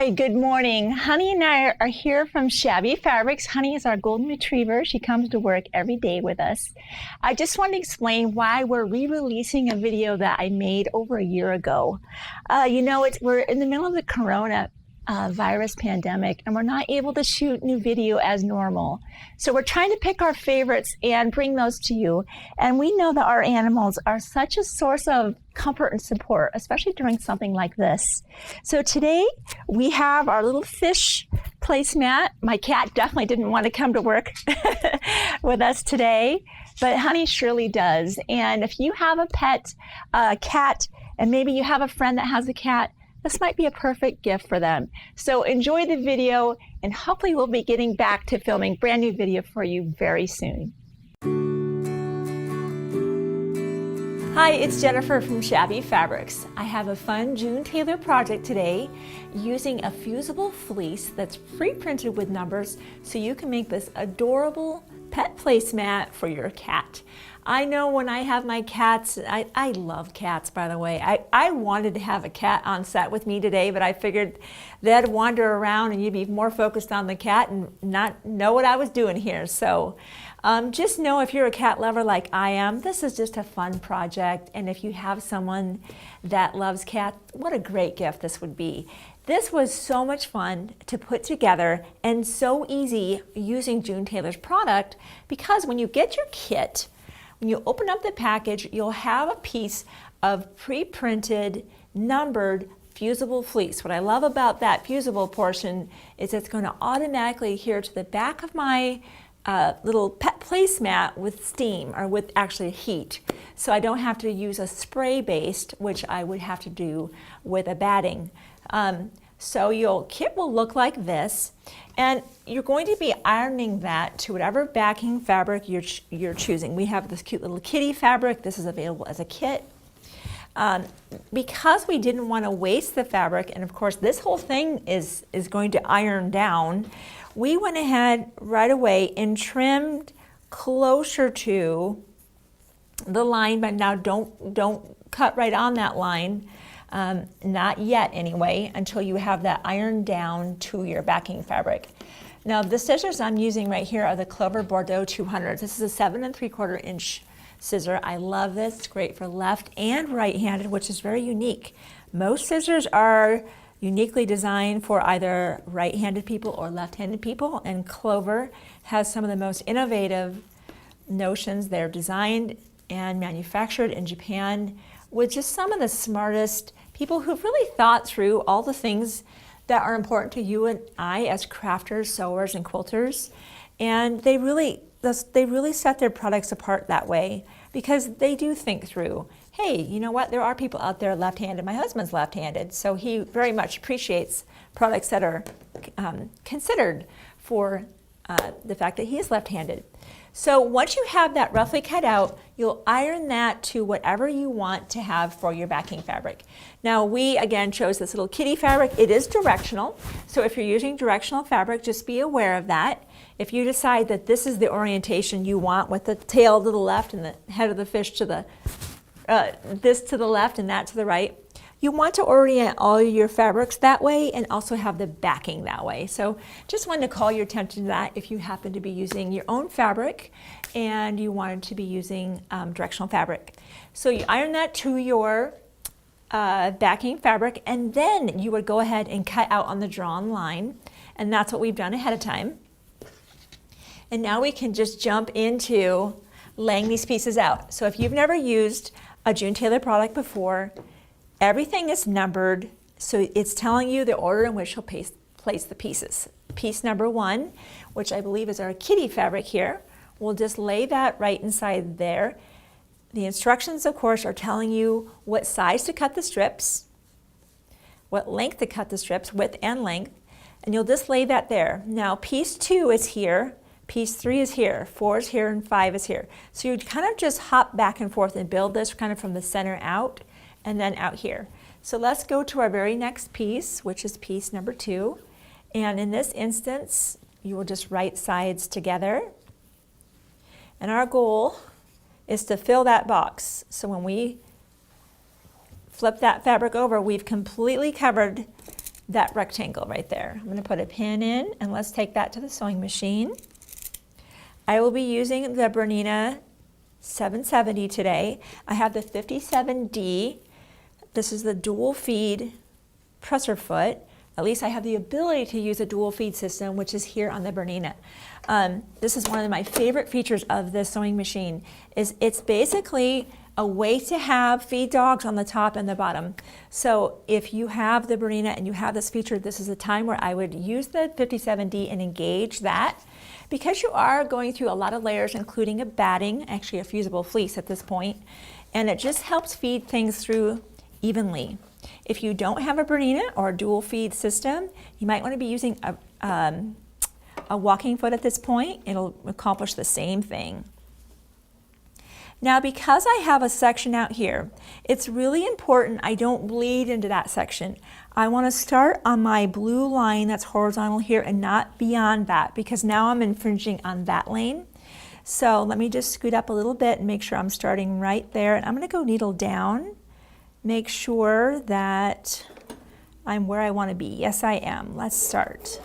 Hi, good morning. Honey and I are here from Shabby Fabrics. Honey is our golden retriever. She comes to work every day with us. I just want to explain why we're re-releasing a video that I made over a year ago. We're in the middle of the corona virus pandemic, and we're not able to shoot new video as normal. So we're trying to pick our favorites and bring those to you. And we know that our animals are such a source of comfort and support, especially during something like this. So today we have our little fish placemat. My cat definitely didn't want to come to work with us today, but Honey surely does. And if you have a pet, cat, and maybe you have a friend that has a cat, this might be a perfect gift for them. So enjoy the video, and hopefully we'll be getting back to filming brand new video for you very soon. Hi, it's Jennifer from Shabby Fabrics. I have a fun June Tailor project today using a fusible fleece that's pre-printed with numbers so you can make this adorable pet placemat for your cat. I know when I have my cats, I love cats, by the way. I wanted to have a cat on set with me today, but I figured they'd wander around and you'd be more focused on the cat and not know what I was doing here. So just know, if you're a cat lover like I am, this is just a fun project. And if you have someone that loves cats, what a great gift this would be. This was so much fun to put together and so easy using June Tailor's product, because when you get your kit, when you open up the package, you'll have a piece of pre-printed, numbered, fusible fleece. What I love about that fusible portion is it's going to automatically adhere to the back of my little pet placemat with steam, or with actually heat. So I don't have to use a spray based, which I would have to do with a batting. So your kit will look like this, and you're going to be ironing that to whatever backing fabric you're choosing. We have this cute little kitty fabric. This is available as a kit. Because we didn't want to waste the fabric, and of course this whole thing is going to iron down, we went ahead right away and trimmed closer to the line, but now don't cut right on that line. Not yet anyway, until you have that ironed down to your backing fabric. Now the scissors I'm using right here are the Clover Bordeaux 200. This is a 7 3/4 inch scissor. I love this. It's great for left and right-handed, which is very unique. Most scissors are uniquely designed for either right-handed people or left-handed people, and Clover has some of the most innovative notions. They're designed and manufactured in Japan with just some of the smartest people who've really thought through all the things that are important to you and I as crafters, sewers, and quilters. And they really set their products apart that way, because they do think through, hey, you know what, there are people out there left-handed. My husband's left-handed, so he very much appreciates products that are considered for the fact that he is left-handed. So once you have that roughly cut out, you'll iron that to whatever you want to have for your backing fabric. Now we again chose this little kitty fabric. It is directional, so if you're using directional fabric, just be aware of that. If you decide that this is the orientation you want, with the tail to the left and the head of the fish to the this to the left and that to the right, you want to orient all your fabrics that way and also have the backing that way. So just wanted to call your attention to that if you happen to be using your own fabric and you wanted to be using directional fabric. So you iron that to your backing fabric, and then you would go ahead and cut out on the drawn line, and that's what we've done ahead of time. And now we can just jump into laying these pieces out. So if you've never used a June Tailor product before, everything is numbered, so it's telling you the order in which you'll place the pieces. Piece number 1, which I believe is our kitty fabric here, we'll just lay that right inside there. The instructions, of course, are telling you what size to cut the strips, what length to cut the strips, width and length, and you'll just lay that there. Now piece 2 is here, piece 3 is here, 4 is here, and 5 is here. So you kind of just hop back and forth and build this kind of from the center out and then out here. So let's go to our very next piece, which is piece number 2. And in this instance, you will just right sides together. And our goal is to fill that box. So when we flip that fabric over, we've completely covered that rectangle right there. I'm going to put a pin in, and let's take that to the sewing machine. I will be using the BERNINA 770 today. I have the 57D. This is the dual feed presser foot. At least I have the ability to use a dual feed system, which is here on the BERNINA. This is one of my favorite features of this sewing machine. It's basically a way to have feed dogs on the top and the bottom. So if you have the BERNINA and you have this feature, this is a time where I would use the 57D and engage that. Because you are going through a lot of layers, including a batting, actually a fusible fleece at this point, and it just helps feed things through evenly. If you don't have a BERNINA or a dual feed system, you might want to be using a walking foot at this point. It'll accomplish the same thing. Now, because I have a section out here, it's really important I don't bleed into that section. I want to start on my blue line that's horizontal here and not beyond that, because now I'm infringing on that lane. So let me just scoot up a little bit and make sure I'm starting right there. And I'm going to go needle down, make sure that I'm where I want to be. Yes, I am. Let's start.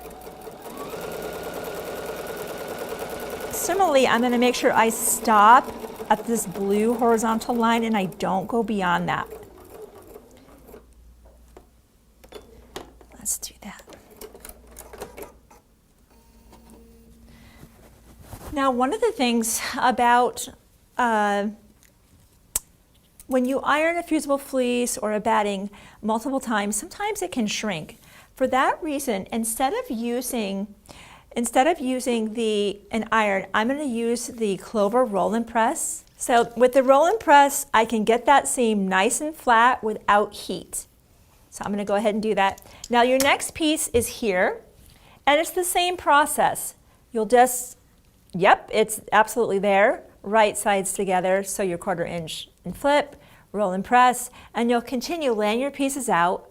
Similarly, I'm going to make sure I stop at this blue horizontal line and I don't go beyond that. Let's do that. Now, one of the things about when you iron a fusible fleece or a batting multiple times, sometimes it can shrink. For that reason, instead of using an iron, I'm going to use the Clover roll and press. So with the roll and press, I can get that seam nice and flat without heat. So I'm going to go ahead and do that. Now your next piece is here, and it's the same process. You'll just, yep, it's absolutely there, right sides together, so your 1/4 inch and flip, roll and press, and you'll continue laying your pieces out.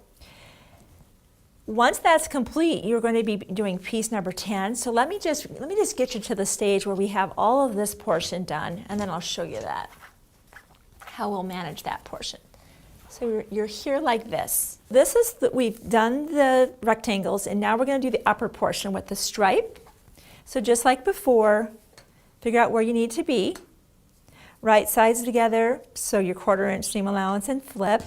Once that's complete, you're going to be doing piece number 10. So let me just get you to the stage where we have all of this portion done, and then I'll show you that, how we'll manage that portion. So you're here like this. This is we've done the rectangles, and now we're going to do the upper portion with the stripe. So just like before, figure out where you need to be. Right sides together, so your 1/4 inch seam allowance and flip.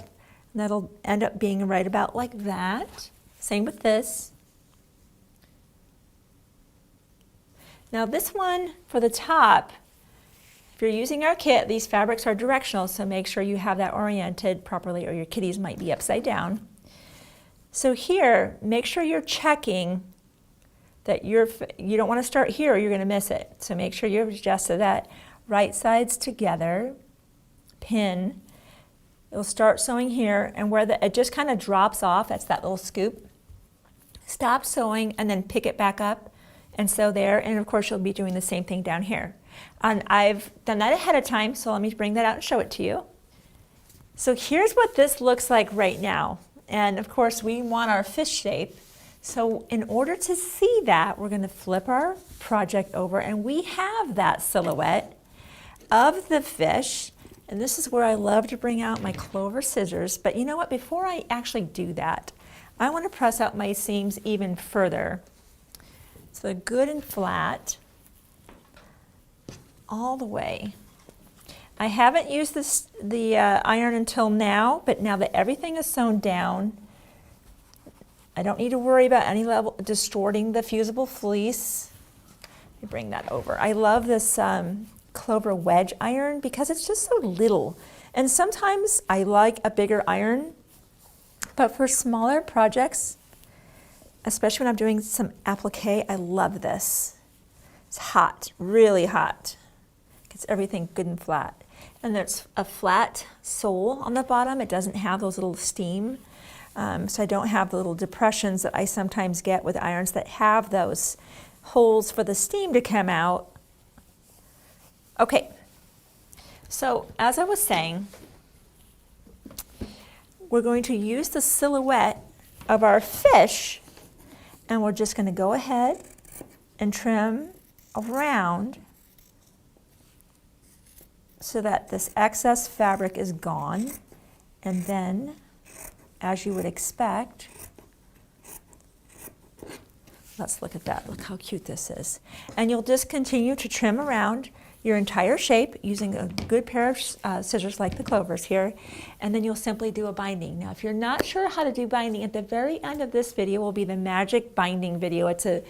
And that'll end up being right about like that. Same with this. Now this one for the top, if you're using our kit, these fabrics are directional, so make sure you have that oriented properly or your kitties might be upside down. So here, make sure you're checking that you don't want to start here or you're going to miss it. So make sure you've adjusted that. Right sides together, pin. You'll start sewing here, and where it just kind of drops off, that's that little scoop. Stop sewing and then pick it back up and sew there, and of course you'll be doing the same thing down here. And I've done that ahead of time, so let me bring that out and show it to you. So here's what this looks like right now, and of course we want our fish shape. So in order to see that, we're going to flip our project over, and we have that silhouette of the fish. And this is where I love to bring out my Clover scissors. But you know what? Before I actually do that, I want to press out my seams even further. So they're good and flat all the way. I haven't used the iron until now, but now that everything is sewn down, I don't need to worry about any level distorting the fusible fleece. Let me bring that over. I love this Clover wedge iron because it's just so little, and sometimes I like a bigger iron, but for smaller projects, especially when I'm doing some applique, I love this. It's hot, really hot. Gets everything good and flat, and there's a flat sole on the bottom. It doesn't have those little steam, so I don't have the little depressions that I sometimes get with irons that have those holes for the steam to come out. Okay, so as I was saying, we're going to use the silhouette of our fish, and we're just going to go ahead and trim around so that this excess fabric is gone. And then, as you would expect, Let's look at that. Look how cute this is. And you'll just continue to trim around your entire shape using a good pair of scissors like the Clover's here, and then you'll simply do a binding. Now, if you're not sure how to do binding, at the very end of this video will be the magic binding video. It's a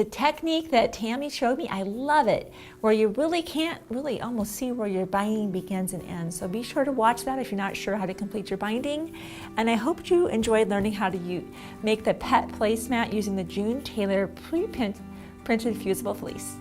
technique that Tammy showed me. I love it, where you really can't really almost see where your binding begins and ends. So be sure to watch that if you're not sure how to complete your binding. And I hope you enjoyed learning how to make the pet placemat using the June Tailor pre-printed fusible fleece.